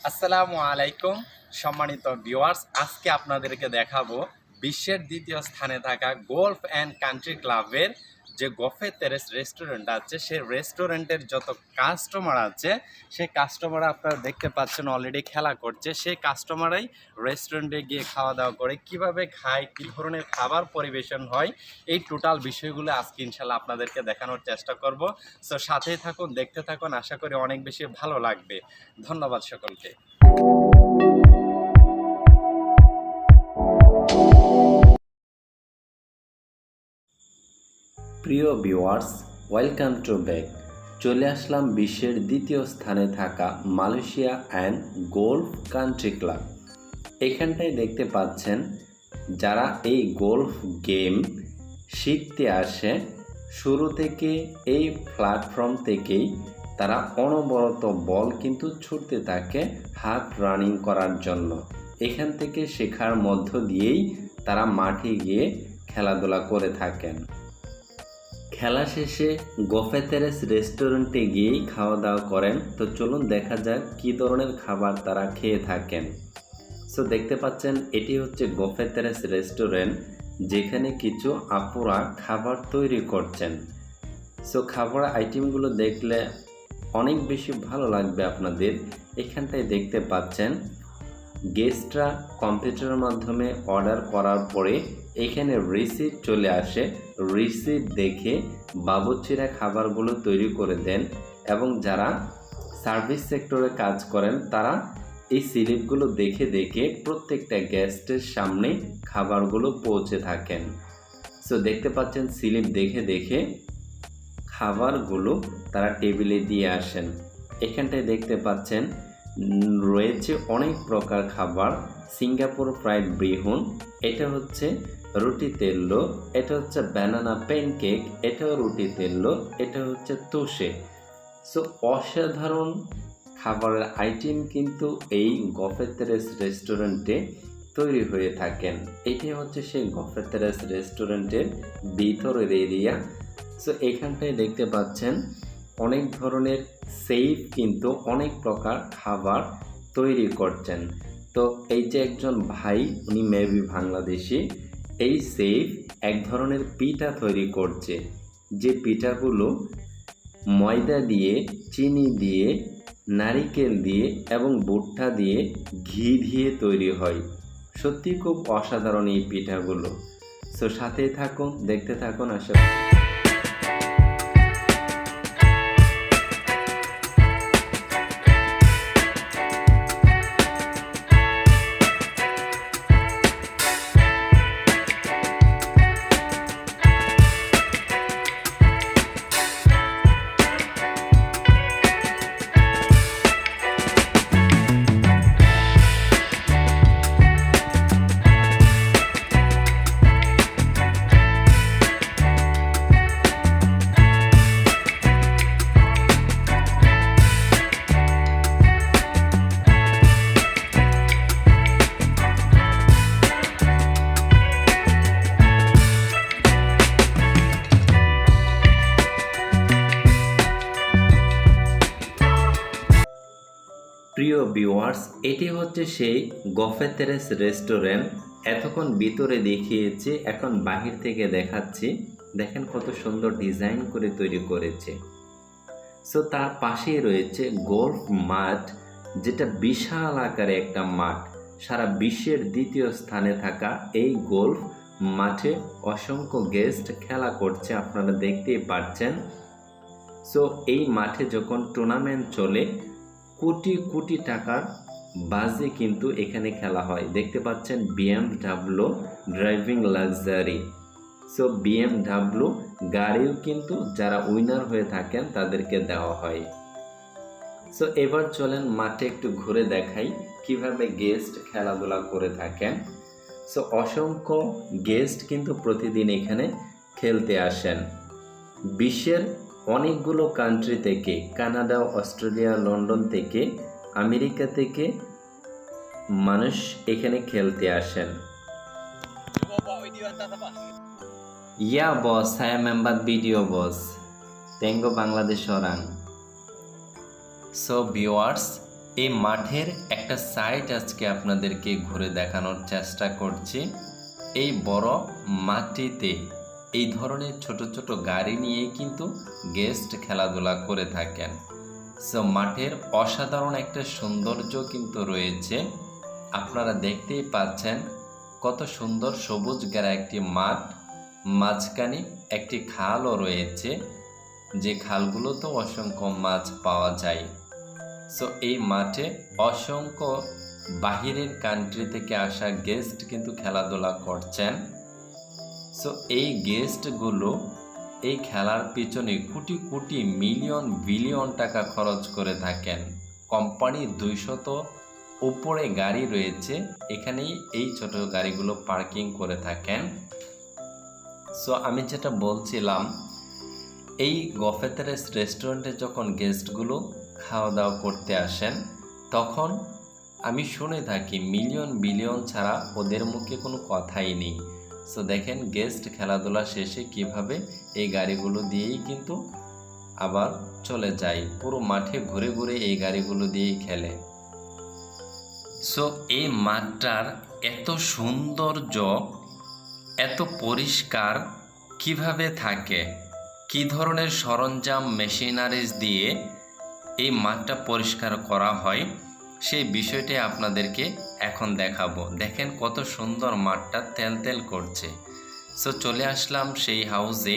আসসালামু আলাইকুম সম্মানিত ভিউয়ার্স, আজকে আপনাদেরকে দেখাবো বিশ্বের দ্বিতীয় স্থানে থাকা গল্ফ অ্যান্ড কান্ট্রি ক্লাবের যে গফে তেরেস রেস্টুরেন্ট আছে, সেই রেস্টুরেন্টের যত কাস্টমার আছে সেই কাস্টমার আপনারা দেখতে পাচ্ছেন অলরেডি খেলা করছে। সেই কাস্টমারই রেস্টুরেন্টে গিয়ে খাওয়া দাওয়া করে, কিভাবে খায়, কী ধরনের খাবার পরিবেশন হয়, এই টোটাল বিষয়গুলো আজকে ইনশাল্লাহ আপনাদেরকে দেখানোর চেষ্টা করব। সো সাথেই থাকুন, দেখতে থাকুন, আশা করি অনেক বেশি ভালো লাগবে। ধন্যবাদ সকলকে। প্রিয় ভিউয়ার্স, ওয়েলকাম টু ব্যাক। চলে আসলাম বিশ্বের দ্বিতীয় স্থানে থাকা Malaysia and golf country club. এখানটায় দেখতে পাচ্ছেন যারা এই গল্ফ গেম শিখতে আসে, শুরু থেকে এই প্ল্যাটফর্ম থেকেই তারা অনবরত বল কিন্তু ছুটতে থাকে হাত রানিং করার জন্য। এখান থেকে শেখার মধ্য দিয়েই তারা মাঠে গিয়ে খেলাধুলা করে থাকেন। খেলা শেষে গফে তেরেস রেস্টুরেন্টে গিয়েই খাওয়া দাওয়া করেন। তো চলুন দেখা যাক কী ধরনের খাবার তারা খেয়ে থাকেন। সো দেখতে পাচ্ছেন এটি হচ্ছে গফে তেরেস রেস্টুরেন্ট, যেখানে কিছু আপুরা খাবার তৈরি করছেন। সো খাবার আইটেমগুলো দেখলে অনেক বেশি ভালো লাগবে আপনাদের। এখানটায় দেখতে পাচ্ছেন গেস্টরা কম্পিউটারের মাধ্যমে অর্ডার করার পরে এখানে রিসিপ্ট চলে আসে। রিসিপ্ট দেখে বাবুর্চিরা খাবারগুলো তৈরি করে দেন, এবং যারা সার্ভিস সেক্টরে কাজ করেন তারা এই স্লিপগুলো দেখে দেখে প্রত্যেকটা গেস্টের সামনে খাবারগুলো পৌঁছে থাকেন। সো দেখতে পাচ্ছেন স্লিপ দেখে দেখে খাবারগুলো তারা টেবিলে দিয়ে আসেন। এখানটায় দেখতে পাচ্ছেন রয়েছে অনেক প্রকার খাবার। সিঙ্গাপুর ফ্রাইড বিহুন, এটা হচ্ছে রুটি তেল্লো, এটা হচ্ছে ব্যানানা প্যানকেক, এটাও রুটি তেল্লো, এটা হচ্ছে তোষে। সো অসাধারণ খাবারের আইটেম কিন্তু এই গফে তেরেস রেস্টুরেন্টে তৈরি হয়ে থাকেন। এটি হচ্ছে সেই গফে তেরেস রেস্টুরেন্টের ভিতরের এরিয়া। সো এখানটায় দেখতে পাচ্ছেন অনেক ধরনের সেফ কিন্তু অনেক প্রকার খাবার তৈরি করছেন। তো এই যে একজন ভাই, উনি মেবি বাংলাদেশি, এই সেফ এক ধরনের পিঠা তৈরি করছে, যে পিঠাগুলো ময়দা দিয়ে, চিনি দিয়ে, নারিকেল দিয়ে এবং ভুট্টা দিয়ে, ঘি দিয়ে তৈরি হয়। সত্যি খুব অসাধারণ এই পিঠাগুলো। সো সাথেই থাকুন, দেখতে থাকুন। আশা প্রিয় ভিউয়ার্স, এটি হচ্ছে সেই গফে তেরেস রেস্টুরেন্ট। এতক্ষণ ভিতরে দেখিয়েছি, এখন বাহির থেকে দেখাচ্ছি। দেখেন কত সুন্দর ডিজাইন করে তৈরি করেছে। সো তার পাশেই রয়েছে গল্ফ মাঠ, যেটা বিশাল আকারে একটা মাঠ। সারা বিশ্বের দ্বিতীয় স্থানে থাকা এই গল্ফ মাঠে অসংখ্য গেস্ট খেলা করছে, আপনারা দেখতেই পাচ্ছেন। সো এই মাঠে যখন টুর্নামেন্ট চলে, কোটি কোটি টাকার বাজে কিন্তু এখানে খেলা হয়। দেখতে পাচ্ছেন BMW driving luxury. So BMW গাড়িও কিন্তু যারা উইনার হয়ে থাকেন তাদেরকে দেওয়া হয়। সো এবার চলেন মাঠে একটু ঘুরে দেখাই কিভাবে গেস্ট খেলাধুলা করে থাকেন। সো অসংখ্য গেস্ট কিন্তু প্রতিদিন এখানে খেলতে আসেন। বিশ্বের অনেকগুলো কান্ট্রি থেকে, কানাডা, অস্ট্রেলিয়া, লন্ডন থেকে, আমেরিকা থেকে মানুষ এখানে খেলতে আসেন। ইয়া বস, saya membuat video bos. Tengok Bangladesh orang. So viewers, এই মাঠের একটা সাইড আজকে আপনাদেরকে ঘুরে দেখানোর চেষ্টা করছি। এই বড় মাঠটিতে এই ধরনের ছোট ছোট গাড়ি নিয়ে কিন্তু গেস্ট খেলাধুলা করে থাকেন। সো মাঠের অসাধারণ একটা সৌন্দর্য কিন্তু রয়েছে। আপনারা দেখতেই পাচ্ছেন কত সুন্দর সবুজ ঘেরা একটি মাঠ, মাঝখানে একটি খালও রয়েছে, যে খালগুলোতেও অসংখ্য মাছ পাওয়া যায়। সো এই মাঠে অসংখ্য বাহিরের কান্ট্রি থেকে আসা গেস্ট কিন্তু খেলাধুলা করছেন। সো এই গেস্টগুলো এই খেলার পিছনে কোটি কোটি মিলিয়ন বিলিয়ন টাকা খরচ করে থাকেন। কোম্পানির 200 উপরে গাড়ি রয়েছে, এখানেই এই ছোট গাড়িগুলো পার্কিং করে থাকেন। সো আমি যেটা বলছিলাম, এই গফেতেরেস রেস্টুরেন্টে যখন গেস্টগুলো খাওয়া দাওয়া করতে আসেন, তখন আমি শুনে থাকি মিলিয়ন বিলিয়ন ছাড়া ওদের মুখে কোনো কথাই নেই। সো দেখেন গেস্ট খেলাধুলা শেষে কিভাবে এই গাড়িগুলো দিয়েই কিন্তু আবার চলে যায়, পুরো মাঠে ঘুরে ঘুরে এই গাড়িগুলো দিয়েই খেলে। সো এই মাঠটার এত সৌন্দর্য, এত পরিষ্কার কিভাবে থাকে, কি ধরনের সরঞ্জাম মেশিনারিজ দিয়ে এই মাঠটা পরিষ্কার করা হয়, সেই বিষয়টি আপনাদেরকে এখন দেখাবো। দেখেন কত সুন্দর মাঠটা তেল করছে। সো চলে আসলাম সেই হাউসে।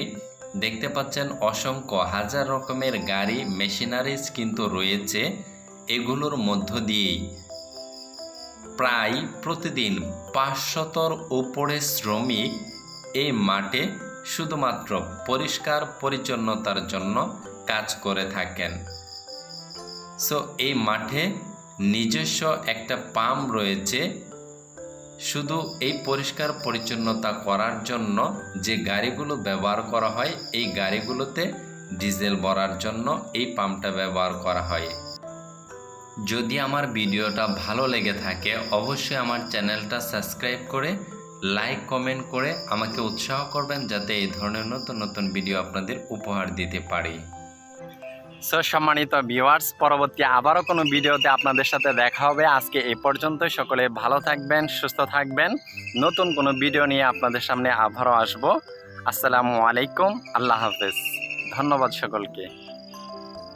দেখতে পাচ্ছেন অসংখ্য হাজার রকমের গাড়ি মেশিনারিজ কিন্তু রয়েছে। এগুলোর মধ্য দিয়েই প্রায় প্রতিদিন 500-র উপরে শ্রমিক এই মাঠে শুধুমাত্র পরিষ্কার পরিচ্ছন্নতার জন্য কাজ করে থাকেন। সো এই মাঠে নিজস্ব একটা পাম্প রয়েছে, শুধু এই পরিষ্কার পরিচ্ছন্নতা করার জন্য যে গাড়িগুলো ব্যবহার করা হয়, এই গাড়িগুলোতে ডিজেল ভরার জন্য এই পাম্পটা ব্যবহার করা হয়। যদি আমার ভিডিওটা ভালো লেগে থাকে অবশ্যই আমার চ্যানেলটা সাবস্ক্রাইব করে লাইক কমেন্ট করে আমাকে উৎসাহ করবেন, যাতে এই ধরনের নতুন নতুন ভিডিও আপনাদের উপহার দিতে পারি। সো সম্মানিত ভিউয়ার্স, পরবর্তী আবারও কোনো ভিডিওতে আপনাদের সাথে দেখা হবে। আজকে এই পর্যন্ত, সকলে ভালো থাকবেন, সুস্থ থাকবেন। নতুন কোনো ভিডিও নিয়ে আপনাদের সামনে আবারও আসবো। আসসালামু আলাইকুম, আল্লাহ হাফেজ। ধন্যবাদ সকলকে।